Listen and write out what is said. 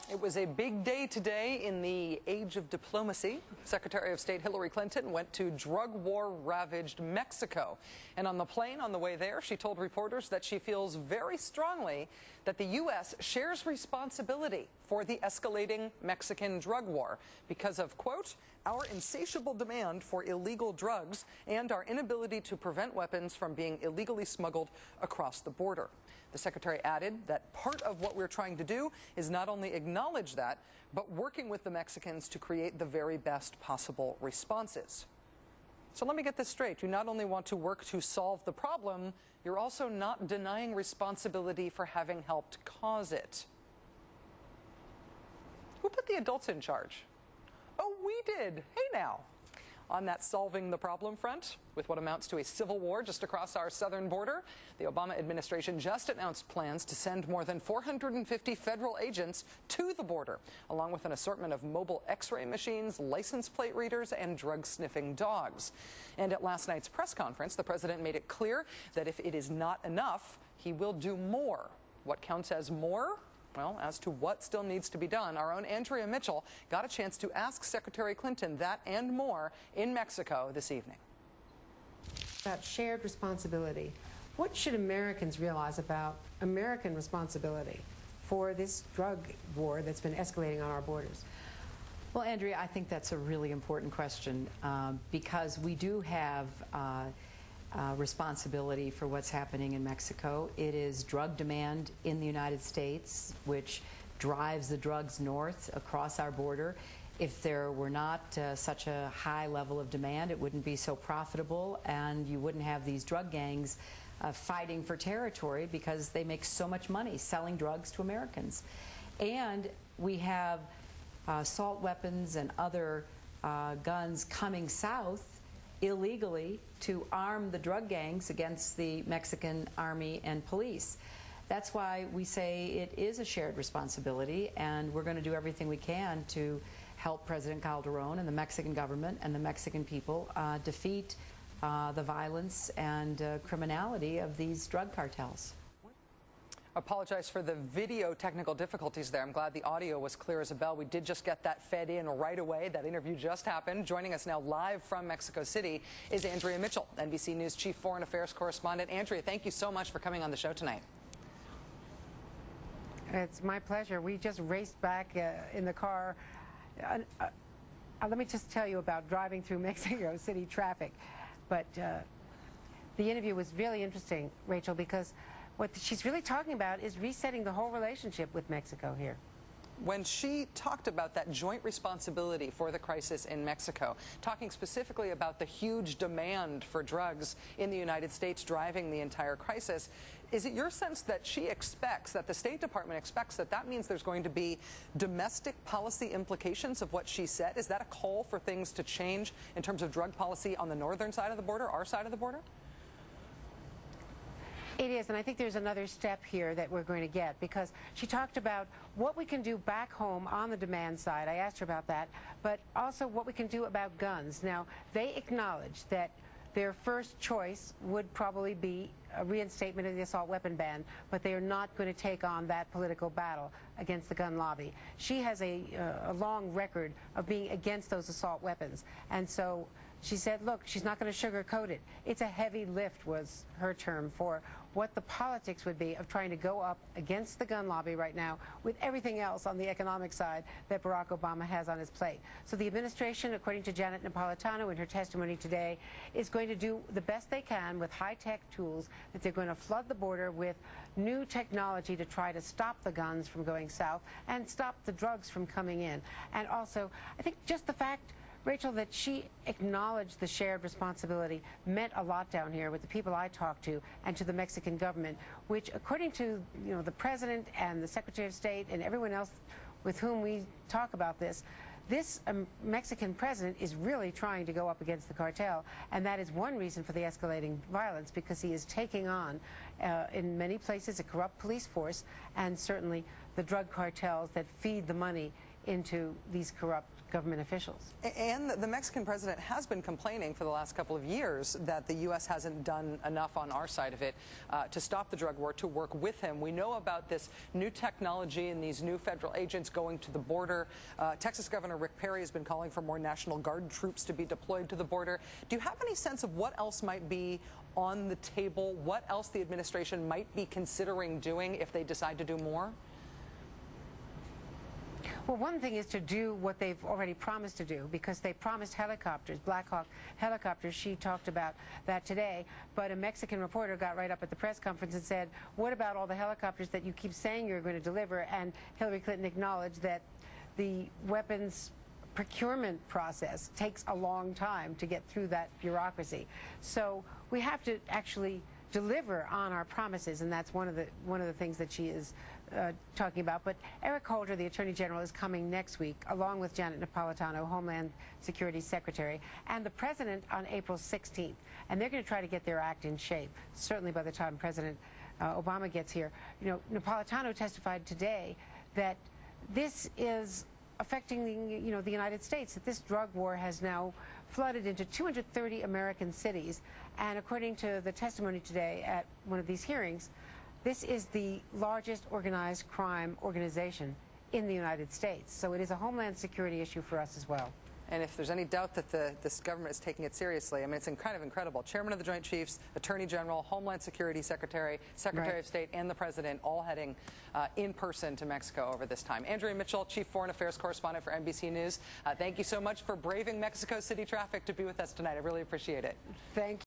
It was a big day today in the age of diplomacy. Secretary of State Hillary Clinton went to drug war-ravaged Mexico. And on the plane on the way there, she told reporters that she feels very strongly that the U.S. shares responsibility for the escalating Mexican drug war because of, quote, our insatiable demand for illegal drugs and our inability to prevent weapons from being illegally smuggled across the border. The secretary added that part of what we're trying to do is not only acknowledge that, but working with the Mexicans to create the very best possible responses. So let me get this straight. You not only want to work to solve the problem, you're also not denying responsibility for having helped cause it. Who put the adults in charge? Oh, we did. Hey now. On that solving the problem front, with what amounts to a civil war just across our southern border, the Obama administration just announced plans to send more than 450 federal agents to the border, along with an assortment of mobile X-ray machines, license plate readers, and drug-sniffing dogs. And at last night's press conference, the president made it clear that if it is not enough, he will do more. What counts as more? Well, as to what still needs to be done, our own Andrea Mitchell got a chance to ask Secretary Clinton that and more in Mexico this evening. About shared responsibility. What should Americans realize about American responsibility for this drug war that's been escalating on our borders? Well, Andrea, I think that's a really important question because we do have responsibility for what's happening in Mexico. It is drug demand in the United States which drives the drugs north across our border. If there were not such a high level of demand, it wouldn't be so profitable, and you wouldn't have these drug gangs fighting for territory because they make so much money selling drugs to Americans. And we have assault weapons and other guns coming south illegally to arm the drug gangs against the Mexican army and police. That's why we say it is a shared responsibility, and we're going to do everything we can to help President Calderon and the Mexican government and the Mexican people defeat the violence and criminality of these drug cartels. Apologize for the video technical difficulties there. I'm glad the audio was clear as a bell. We did just get that fed in right away. That interview just happened. Joining us now live from Mexico City is Andrea Mitchell, NBC News Chief Foreign Affairs Correspondent. Andrea, thank you so much for coming on the show tonight. It's my pleasure. We just raced back in the car. Let me just tell you about driving through Mexico City traffic. But the interview was really interesting, Rachel, because what she's really talking about is resetting the whole relationship with Mexico here. When she talked about that joint responsibility for the crisis in Mexico, talking specifically about the huge demand for drugs in the United States driving the entire crisis, is it your sense that she expects, that the State Department expects, that that means there's going to be domestic policy implications of what she said? Is that a call for things to change in terms of drug policy on the northern side of the border, our side of the border? It is, and I think there's another step here that we're going to get, because she talked about what we can do back home on the demand side. I asked her about that, but also what we can do about guns. Now, they acknowledge that their first choice would probably be a reinstatement of the assault weapon ban, but they are not going to take on that political battle against the gun lobby. She has a long record of being against those assault weapons, and so she said, look, she's not going to sugarcoat it. It's a heavy lift, was her term, for what the politics would be of trying to go up against the gun lobby right now with everything else on the economic side that Barack Obama has on his plate. So the administration, according to Janet Napolitano in her testimony today, is going to do the best they can with high-tech tools, that they're going to flood the border with new technology to try to stop the guns from going south and stop the drugs from coming in. And also, I think just the fact, Rachel, that she acknowledged the shared responsibility meant a lot down here with the people I talked to and to the Mexican government, which, according to the President and the Secretary of State and everyone else with whom we talk about this, this Mexican president is really trying to go up against the cartel, and that is one reason for the escalating violence, because he is taking on, in many places, a corrupt police force, and certainly the drug cartels that feed the money into these corrupt government officials. And the Mexican president has been complaining for the last couple of years that the U.S. hasn't done enough on our side of it to stop the drug war, to work with him. We know about this new technology and these new federal agents going to the border. Texas Governor Rick Perry has been calling for more National Guard troops to be deployed to the border. Do you have any sense of what else might be on the table, what else the administration might be considering doing if they decide to do more? Well, one thing is to do what they've already promised to do, because they promised helicopters, Black Hawk helicopters. She talked about that today, but a Mexican reporter got right up at the press conference and said, what about all the helicopters that you keep saying you're going to deliver? And Hillary Clinton acknowledged that the weapons procurement process takes a long time to get through that bureaucracy. So we have to actually deliver on our promises, and that's one of the things that she is talking about. But Eric Holder, the Attorney General, is coming next week, along with Janet Napolitano, Homeland Security Secretary, and the President on April 16th. And they're going to try to get their act in shape, certainly by the time President Obama gets here. You know, Napolitano testified today that this is affecting the United States, that this drug war has now flooded into 230 American cities. And according to the testimony today at one of these hearings, this is the largest organized crime organization in the United States. So it is a Homeland Security issue for us as well. And if there's any doubt that this government is taking it seriously, I mean, it's kind of incredible. Chairman of the Joint Chiefs, Attorney General, Homeland Security Secretary, Secretary of State, and the President all heading in person to Mexico over this time. Andrea Mitchell, Chief Foreign Affairs Correspondent for NBC News, thank you so much for braving Mexico City traffic to be with us tonight. I really appreciate it. Thank you.